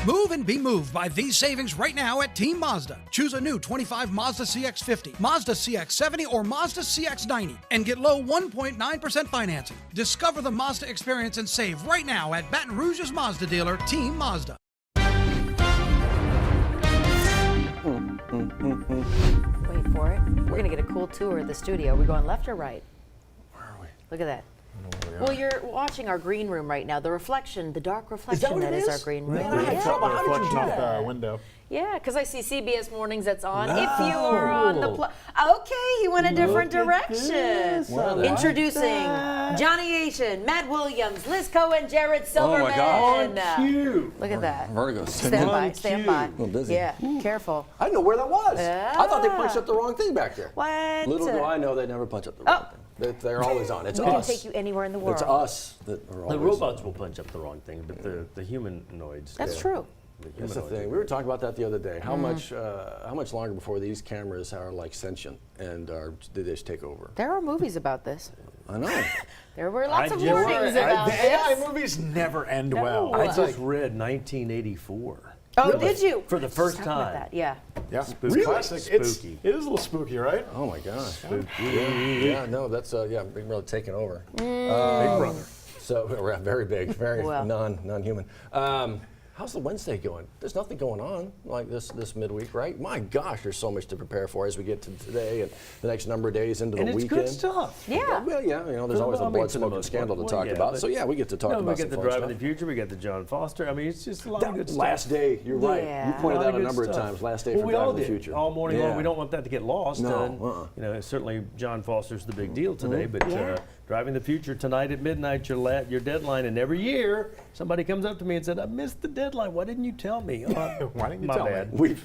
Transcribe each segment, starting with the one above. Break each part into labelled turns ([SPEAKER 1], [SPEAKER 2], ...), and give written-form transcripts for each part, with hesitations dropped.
[SPEAKER 1] Move and be moved by these savings right now at Team Mazda. Choose a new 25 Mazda CX-50, Mazda CX-70, or Mazda CX-90 and get low 1.9% financing. Discover the Mazda experience and save right now at Baton Rouge's Mazda dealer, Team Mazda.
[SPEAKER 2] Wait for it. We're going to get a cool tour of the studio. Are we going left or right?
[SPEAKER 3] Where are we?
[SPEAKER 2] Look at that. Well, you're watching our green room right now. The reflection, the dark reflection that is our green room.
[SPEAKER 3] Man, I had trouble. How did you do that?
[SPEAKER 4] Off the window.
[SPEAKER 2] Yeah, because I see CBS Mornings that's on. No. If you are on the okay, he went a different direction. Introducing Johnny Asian, Matt Williams, Liz Cohen, Jared Silverman.
[SPEAKER 3] Oh my God!
[SPEAKER 4] Cute.
[SPEAKER 2] Look at that.
[SPEAKER 3] Vertigo.
[SPEAKER 2] Stand by. Stand by.
[SPEAKER 3] A little dizzy.
[SPEAKER 2] Yeah, careful.
[SPEAKER 3] I didn't know where that was. I thought they punched up the wrong thing back there.
[SPEAKER 2] What?
[SPEAKER 3] Little do I know they never punch up the wrong thing. They're always on. It's
[SPEAKER 2] we
[SPEAKER 3] us.
[SPEAKER 2] can take you anywhere in the world.
[SPEAKER 3] It's us that are always.
[SPEAKER 5] The robots will punch up the wrong thing, but the humanoids.
[SPEAKER 2] That's true.
[SPEAKER 3] That's the thing. We were talking about that the other day. How much longer before these cameras are like sentient and they just take over?
[SPEAKER 2] There are movies about this.
[SPEAKER 3] I know.
[SPEAKER 2] There were lots of warnings about
[SPEAKER 4] The
[SPEAKER 2] this.
[SPEAKER 4] AI movies never end well.
[SPEAKER 5] I just read 1984.
[SPEAKER 2] Oh, really? Did you?
[SPEAKER 5] For the first
[SPEAKER 2] Talk about
[SPEAKER 5] time.
[SPEAKER 2] that. Yeah.
[SPEAKER 4] Yeah,
[SPEAKER 5] Spooky.
[SPEAKER 4] classic.
[SPEAKER 5] Spooky.
[SPEAKER 4] It is a little spooky, right?
[SPEAKER 3] Oh my gosh.
[SPEAKER 5] Spooky.
[SPEAKER 3] Yeah, no, that's Big Brother taking over.
[SPEAKER 4] Big Brother.
[SPEAKER 3] So we're very big, very
[SPEAKER 2] Well.
[SPEAKER 3] non-human. How's the Wednesday going? There's nothing going on like this midweek, right? My gosh, there's so much to prepare for as we get to today and the next number of days into the
[SPEAKER 5] And
[SPEAKER 3] weekend.
[SPEAKER 5] it's good stuff.
[SPEAKER 2] Yeah.
[SPEAKER 3] Well, yeah, there's always a blood, smoke, and scandal to talk about. So yeah, we get to talk about
[SPEAKER 5] we
[SPEAKER 3] some
[SPEAKER 5] get the
[SPEAKER 3] fun
[SPEAKER 5] Driving
[SPEAKER 3] stuff.
[SPEAKER 5] the Future. We got the John Foster. I mean, it's just a lot of good stuff.
[SPEAKER 3] Last day, you're right.
[SPEAKER 2] Yeah.
[SPEAKER 3] You pointed
[SPEAKER 5] A lot
[SPEAKER 3] out
[SPEAKER 5] of
[SPEAKER 3] a
[SPEAKER 5] good
[SPEAKER 3] number of
[SPEAKER 5] stuff.
[SPEAKER 3] times. Last day
[SPEAKER 5] Well,
[SPEAKER 3] for
[SPEAKER 5] we all
[SPEAKER 3] Driving the
[SPEAKER 5] did.
[SPEAKER 3] Future.
[SPEAKER 5] All morning long. We don't want that to get lost.
[SPEAKER 3] No.
[SPEAKER 5] And, certainly John Foster's the big deal today. But Driving the Future tonight at midnight, your deadline. And every year somebody comes up to me and said, "I missed the deadline. Why didn't you tell me?"
[SPEAKER 4] Why didn't you
[SPEAKER 5] My
[SPEAKER 4] tell
[SPEAKER 5] bad.
[SPEAKER 4] me?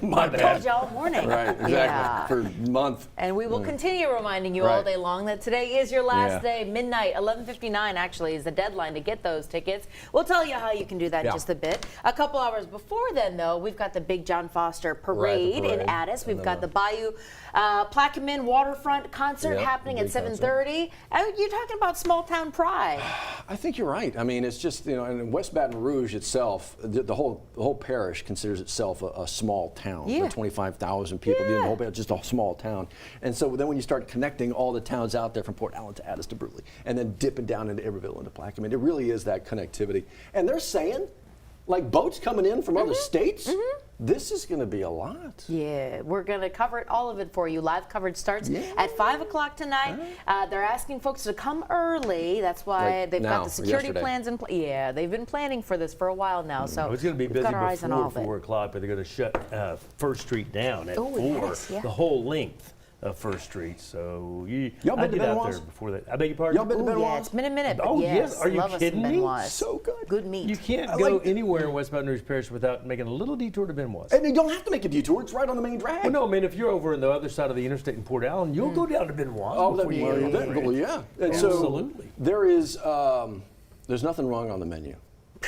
[SPEAKER 3] My
[SPEAKER 2] Told
[SPEAKER 3] bad.
[SPEAKER 2] you all morning.
[SPEAKER 3] Right, exactly.
[SPEAKER 2] Yeah.
[SPEAKER 3] For a month.
[SPEAKER 2] And we will continue reminding you all
[SPEAKER 3] Right.
[SPEAKER 2] day long that today is your last
[SPEAKER 3] Yeah.
[SPEAKER 2] day. Midnight, 11:59 actually is the deadline to get those tickets. We'll tell you how you can do that in just a bit. A couple hours before then, though, we've got the big John Foster parade in Addis. We've got the Bayou Plaquemine Waterfront concert happening at 7:30. You're talking about small town pride.
[SPEAKER 3] I think you're right. I mean, it's just, and in West Baton Rouge itself, the whole parish considers itself a small town.
[SPEAKER 2] Yeah.
[SPEAKER 3] 25,000 people, the whole just a small town. And so then when you start connecting all the towns out there from Port Allen to Addis to Brutally, and then dipping down into Iberville into Plaquemine, it really is that connectivity. And they're saying, like boats coming in from other states, this is going to be a lot.
[SPEAKER 2] Yeah, we're going to cover it, all of it for you. Live coverage starts at 5 o'clock tonight. They're asking folks to come early. That's why they've got the security plans in place. Yeah, they've been planning for this for a while now. So
[SPEAKER 5] it's going to be
[SPEAKER 2] we've
[SPEAKER 5] busy
[SPEAKER 2] got our eyes on all
[SPEAKER 5] before
[SPEAKER 2] of it.
[SPEAKER 5] 4 o'clock, but they're going to shut First Street down at 4,
[SPEAKER 2] yes, yeah.
[SPEAKER 5] the whole length of First Street. So
[SPEAKER 3] Y'all
[SPEAKER 5] I
[SPEAKER 3] been to
[SPEAKER 5] get out
[SPEAKER 3] Benoit's?
[SPEAKER 5] there before that. I beg your pardon?
[SPEAKER 3] Y'all been to
[SPEAKER 2] Yeah,
[SPEAKER 3] Benoit's?
[SPEAKER 2] it's been a minute. But
[SPEAKER 5] Oh,
[SPEAKER 2] yes,
[SPEAKER 5] yes. Are you
[SPEAKER 2] love us
[SPEAKER 5] kidding
[SPEAKER 2] some
[SPEAKER 5] me?
[SPEAKER 2] Benoit's.
[SPEAKER 3] So good.
[SPEAKER 2] Good meat.
[SPEAKER 5] You can't
[SPEAKER 3] I
[SPEAKER 5] go
[SPEAKER 3] like-
[SPEAKER 5] anywhere in West Baton Rouge Parish without making a little detour to Benoit's.
[SPEAKER 3] And you don't have to make a detour. It's right on the main drag.
[SPEAKER 5] Well, no, I mean, if you're over on the other side of the interstate in Port Allen, you'll go down to Benoit's
[SPEAKER 3] Oh,
[SPEAKER 5] before you go to the
[SPEAKER 3] well, yeah. And
[SPEAKER 5] Absolutely.
[SPEAKER 3] So there is, there's nothing wrong on the menu,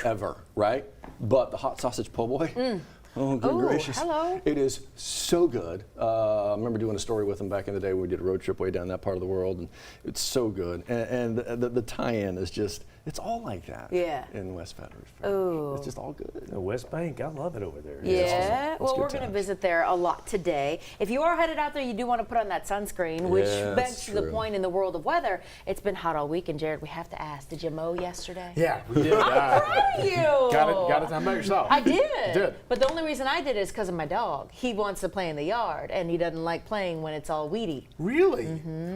[SPEAKER 3] ever, right? But the hot sausage po' boy. Oh, good gracious.
[SPEAKER 2] Hello.
[SPEAKER 3] It is so good. I remember doing a story with him back in the day when we did a road trip way down that part of the world, and it's so good. And the tie-in is just, it's all like that in West Baton Rouge.
[SPEAKER 2] Oh.
[SPEAKER 3] It's just all good.
[SPEAKER 5] The West Bank, I love it over there.
[SPEAKER 2] Yeah, well,
[SPEAKER 3] good
[SPEAKER 2] we're going to
[SPEAKER 3] times.
[SPEAKER 2] visit there a lot today. If you are headed out there, you do want to put on that sunscreen, which
[SPEAKER 3] Yeah,
[SPEAKER 2] begs
[SPEAKER 3] that's
[SPEAKER 2] to the
[SPEAKER 3] true.
[SPEAKER 2] point in the world of weather. It's been hot all week, and Jared, we have to ask, did you mow yesterday?
[SPEAKER 4] Yeah, we did.
[SPEAKER 2] I'm proud of you.
[SPEAKER 4] Got it done by yourself.
[SPEAKER 2] I did.
[SPEAKER 4] Did.
[SPEAKER 2] But the only reason I did is because of my dog. He wants to play in the yard, and he doesn't like playing when it's all weedy.
[SPEAKER 4] Really?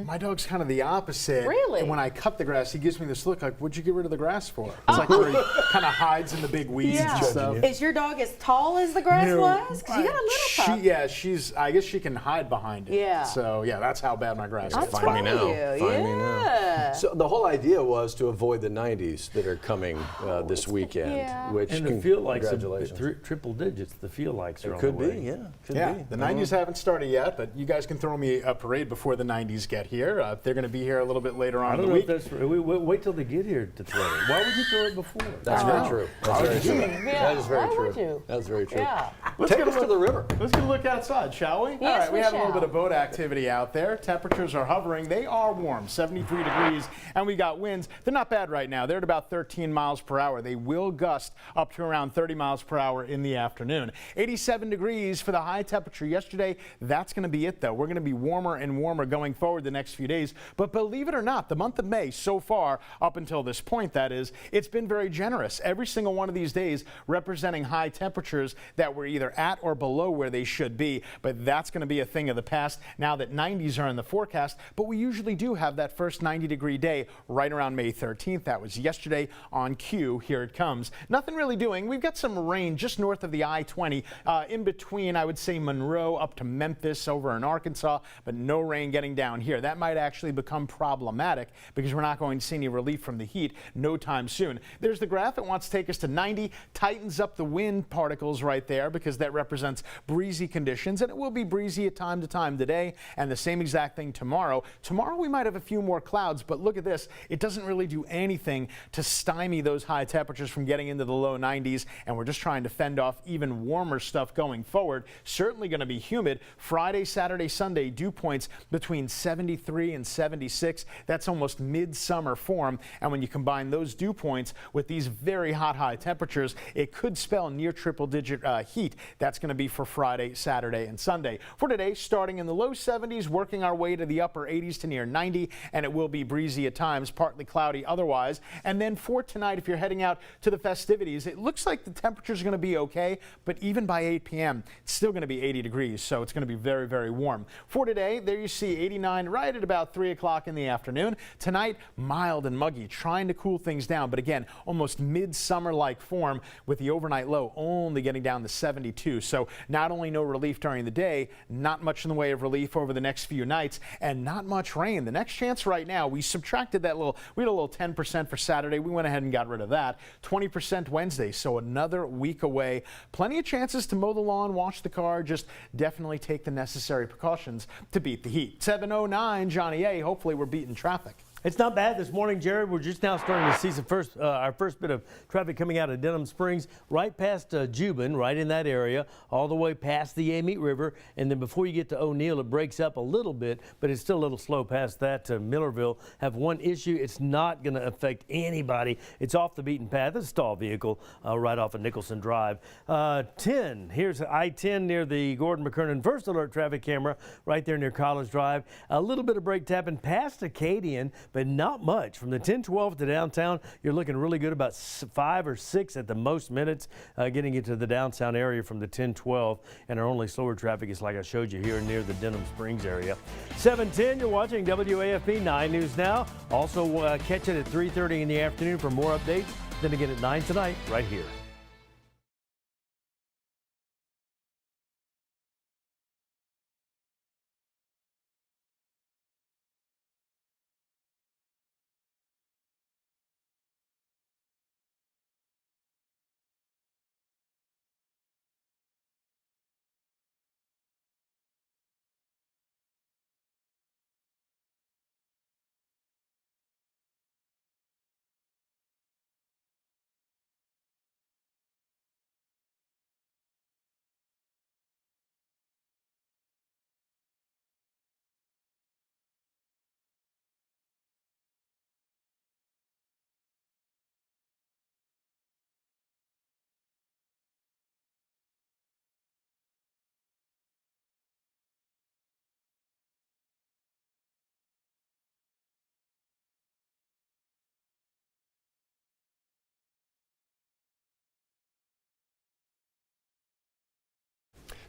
[SPEAKER 4] My dog's kind of the opposite.
[SPEAKER 2] Really?
[SPEAKER 4] And when I cut the grass, he gives me this look like, what'd you get rid of the grass for? It's like where he kind of hides in the big weeds and stuff.
[SPEAKER 2] Is your dog as tall as the grass was? 'Cause you got a little pup.
[SPEAKER 4] I guess she can hide behind it.
[SPEAKER 2] Yeah.
[SPEAKER 4] So, yeah, that's how bad my grass
[SPEAKER 2] I'm
[SPEAKER 4] is.
[SPEAKER 2] proud of you.
[SPEAKER 3] Find me now.
[SPEAKER 2] Yeah.
[SPEAKER 3] So the whole idea was to avoid the 90s that are coming this weekend.
[SPEAKER 2] Yeah.
[SPEAKER 3] Which
[SPEAKER 5] And to feel like some
[SPEAKER 3] congratulations.
[SPEAKER 5] triple digits the feel likes are on
[SPEAKER 3] Could
[SPEAKER 5] the
[SPEAKER 3] be,
[SPEAKER 5] way.
[SPEAKER 3] yeah. Could
[SPEAKER 4] Yeah,
[SPEAKER 3] be.
[SPEAKER 4] the 90s haven't started yet, but you guys can throw me a parade before the 90s get here. They're going to be here a little bit later on
[SPEAKER 5] I
[SPEAKER 4] in
[SPEAKER 5] don't
[SPEAKER 4] the
[SPEAKER 5] know
[SPEAKER 4] week.
[SPEAKER 5] if that's. Wait till they get here to throw it. Why would you throw it before?
[SPEAKER 3] That's very true. That's very true.
[SPEAKER 2] Yeah,
[SPEAKER 3] That is very
[SPEAKER 2] why
[SPEAKER 3] true.
[SPEAKER 2] would you?
[SPEAKER 3] That's very true.
[SPEAKER 2] Yeah.
[SPEAKER 3] Take us to the river.
[SPEAKER 4] Let's get a look outside, shall we? All right, we
[SPEAKER 2] we
[SPEAKER 4] have a little
[SPEAKER 2] shall.
[SPEAKER 4] bit of boat activity out there. Temperatures are hovering. They are warm, 73 degrees, and we got winds. They're not bad right now. They're at about 13 miles per hour. They will gust up to around 30 miles per hour in the afternoon. 87 degrees for the high temperature yesterday. That's going to be it, though. We're going to be warmer and warmer going forward the next few days. But believe it or not, the month of May so far, up until this point, that is, it's been very generous. Every single one of these days representing high temperatures that were either at or below where they should be. But that's going to be a thing of the past now that 90s are in the forecast. But we usually do have that first 90-degree day right around May 13th. That was yesterday on cue. Here it comes. Nothing really doing. We've got some rain just north of the I-20 in between, I would say, Monroe up to Memphis over in Arkansas, but no rain getting down here. That might actually become problematic because we're not going to see any relief from the heat no time soon. There's the graph that wants to take us to 90, tightens up the wind particles right there because that represents breezy conditions, and it will be breezy at time to time today, and the same exact thing tomorrow. Tomorrow we might have a few more clouds, but look at this. It doesn't really do anything to stymie those high temperatures from getting into the low 90s, and we're just trying to fend off even warmer stuff going forward. Certainly going to be humid. Friday, Saturday, Sunday, dew points between 73 and 76. That's almost midsummer form, and when you combine those dew points with these very hot high temperatures, it could spell near triple-digit heat. That's going to be for Friday, Saturday, and Sunday. For today, starting in the low 70s, working our way to the upper 80s to near 90, and it will be breezy at times, partly cloudy otherwise. And then for tonight, if you're heading out to the festivities, it looks like the temperatures are going to be okay, but even by 8 p.m., it's still going to be 80 degrees, so it's going to be very, very warm. For today, there you see 89 right at about 3 o'clock in the afternoon. Tonight, mild and muggy, trying to cool things down, but again, almost midsummer-like form with the overnight low only getting down to 72. So not only no relief during the day, not much in the way of relief over the next few nights, and not much rain. The next chance right now, we subtracted that we had a little 10% for Saturday. We went ahead and got rid of that. 20% Wednesday, so another week away. Plenty of chances to mow the lawn, wash the car, just definitely take the necessary precautions to beat the heat. 7:09, Johnny A. Hopefully we're beating traffic.
[SPEAKER 5] It's not bad this morning, Jared. We're just now starting to see our first bit of traffic coming out of Denham Springs, right past Juban, right in that area, all the way past the Amite River. And then before you get to O'Neill, it breaks up a little bit, but it's still a little slow past that. Millerville have one issue. It's not going to affect anybody. It's off the beaten path. It's a stall vehicle right off of Nicholson Drive. 10, here's I-10 near the Gordon McKernan First Alert traffic camera right there near College Drive. A little bit of brake tapping past Acadian, but not much. From the 1012 to downtown, you're looking really good, about 5 or 6 at the most minutes getting into the downtown area from the 1012. And our only slower traffic is like I showed you here near the Denham Springs area. 7:10, you're watching WAFB 9 News Now. Also catch it at 3:30 in the afternoon for more updates. Then again at 9 tonight right here.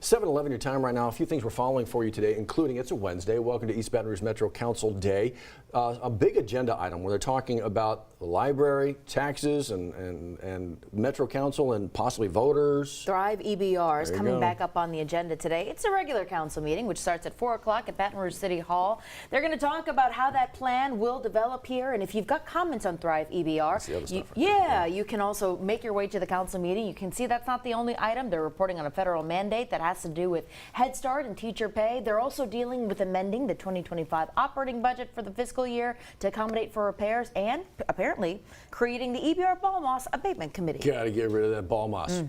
[SPEAKER 3] 7:11 your time right now. A few things we're following for you today, including it's a Wednesday. Welcome to East Baton Rouge Metro Council Day. A big agenda item where they're talking about the library, taxes, and Metro Council, and possibly voters.
[SPEAKER 2] Thrive EBR is coming back up on the agenda today. It's a regular council meeting, which starts at 4 o'clock at Baton Rouge City Hall. They're going to talk about how that plan will develop here, and if you've got comments on Thrive EBR, you can also make your way to the council meeting. You can see that's not the only item. They're reporting on a federal mandate that has to do with Head Start and teacher pay. They're also dealing with amending the 2025 operating budget for the fiscal year to accommodate for repairs, and apparently creating the EBR ball moss abatement committee.
[SPEAKER 3] Got to get rid of that ball moss.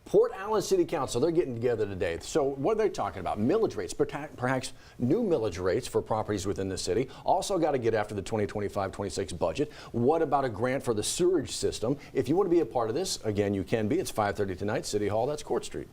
[SPEAKER 3] Port Allen City Council, they're getting together today. So what are they talking about? Millage rates, perhaps new millage rates for properties within the city. Also got to get after the 2025-26 budget. What about a grant for the sewage system? If you want to be a part of this, again, you can be. It's 5:30 tonight, City Hall. That's Court Street.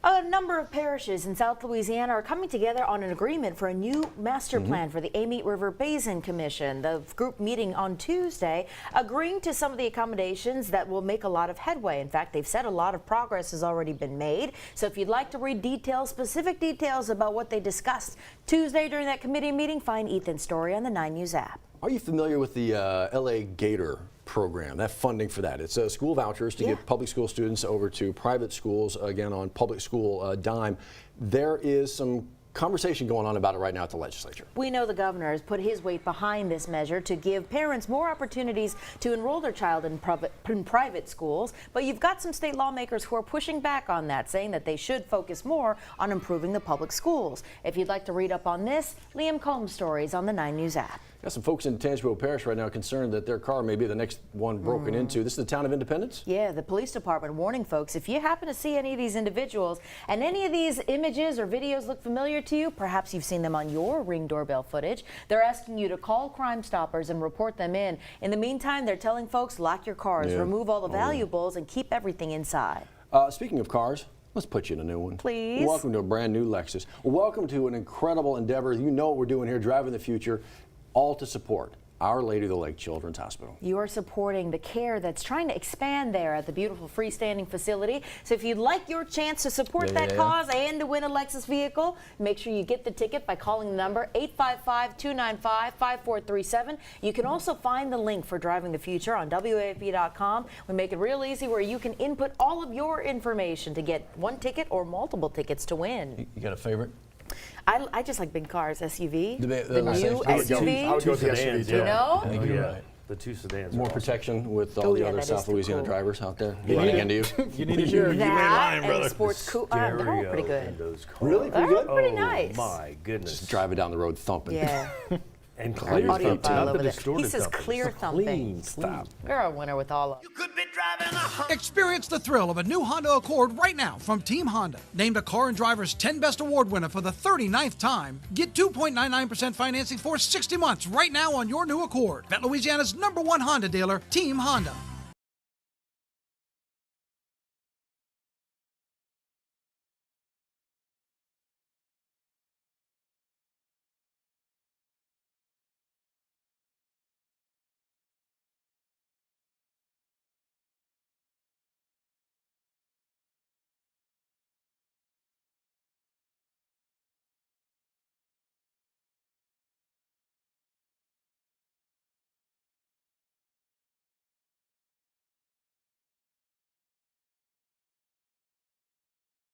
[SPEAKER 2] A number of parishes in South Louisiana are coming together on an agreement for a new master plan for the Amite River Basin Commission. The group meeting on Tuesday, agreeing to some of the accommodations that will make a lot of headway. In fact, they've said a lot of progress has already been made. So if you'd like to read details, specific details about what they discussed Tuesday during that committee meeting, find Ethan's story on the 9 News app.
[SPEAKER 3] Are you familiar with the LA Gator program, that funding for that? It's school vouchers to get public school students over to private schools, again on public school dime. There is some conversation going on about it right now at the legislature.
[SPEAKER 2] We know the governor has put his weight behind this measure to give parents more opportunities to enroll their child in private schools, but you've got some state lawmakers who are pushing back on that, saying that they should focus more on improving the public schools. If you'd like to read up on this, Liam Combs' stories on the 9 News app.
[SPEAKER 3] Got some folks in Tangipahoa Parish right now concerned that their car may be the next one broken into. This is the town of Independence?
[SPEAKER 2] Yeah, the police department warning folks, if you happen to see any of these individuals and any of these images or videos look familiar to you, perhaps you've seen them on your Ring doorbell footage, they're asking you to call Crime Stoppers and report them in. In the meantime, they're telling folks, lock your cars, remove all the valuables, and keep everything inside.
[SPEAKER 3] Speaking of cars, let's put you in a new one.
[SPEAKER 2] Please.
[SPEAKER 3] Welcome to a brand new Lexus. Welcome to an incredible endeavor. You know what we're doing here, driving the future, all to support Our Lady of the Lake Children's Hospital.
[SPEAKER 2] You are supporting the care that's trying to expand there at the beautiful freestanding facility. So if you'd like your chance to support that cause and to win a Lexus vehicle, make sure you get the ticket by calling the number 855-295-5437. You can also find the link for Driving the Future on WAFB.com. We make it real easy where you can input all of your information to get one ticket or multiple tickets to win.
[SPEAKER 3] You got a favorite?
[SPEAKER 2] I just like big cars, SUV.
[SPEAKER 3] The
[SPEAKER 2] new SUV.
[SPEAKER 4] I would go with the SUV too.
[SPEAKER 2] You know?
[SPEAKER 3] I think you're right.
[SPEAKER 5] The two sedans.
[SPEAKER 3] More protection with all the other
[SPEAKER 2] that
[SPEAKER 3] South
[SPEAKER 2] is
[SPEAKER 3] Louisiana
[SPEAKER 2] cool.
[SPEAKER 3] drivers out there running into you.
[SPEAKER 4] You need to hear
[SPEAKER 2] That and sports coupe. They're all pretty good.
[SPEAKER 3] Really?
[SPEAKER 2] They're
[SPEAKER 3] Pretty good?
[SPEAKER 2] pretty nice.
[SPEAKER 5] My goodness.
[SPEAKER 3] Just driving down the road thumping.
[SPEAKER 2] Yeah.
[SPEAKER 5] And
[SPEAKER 3] Clear
[SPEAKER 5] clear
[SPEAKER 2] Audio
[SPEAKER 3] thumping.
[SPEAKER 2] file
[SPEAKER 5] Not the
[SPEAKER 2] over there.
[SPEAKER 5] distorted
[SPEAKER 2] He says
[SPEAKER 5] thumping.
[SPEAKER 2] clear
[SPEAKER 5] It's
[SPEAKER 2] thumping.
[SPEAKER 5] Clean stuff.
[SPEAKER 2] We're a winner with all of them.
[SPEAKER 1] Experience the thrill of a new Honda Accord right now from Team Honda. Named a Car and Driver's 10 Best Award winner for the 39th time. Get 2.99% financing for 60 months right now on your new Accord. Bet Louisiana's #1 Honda dealer, Team Honda.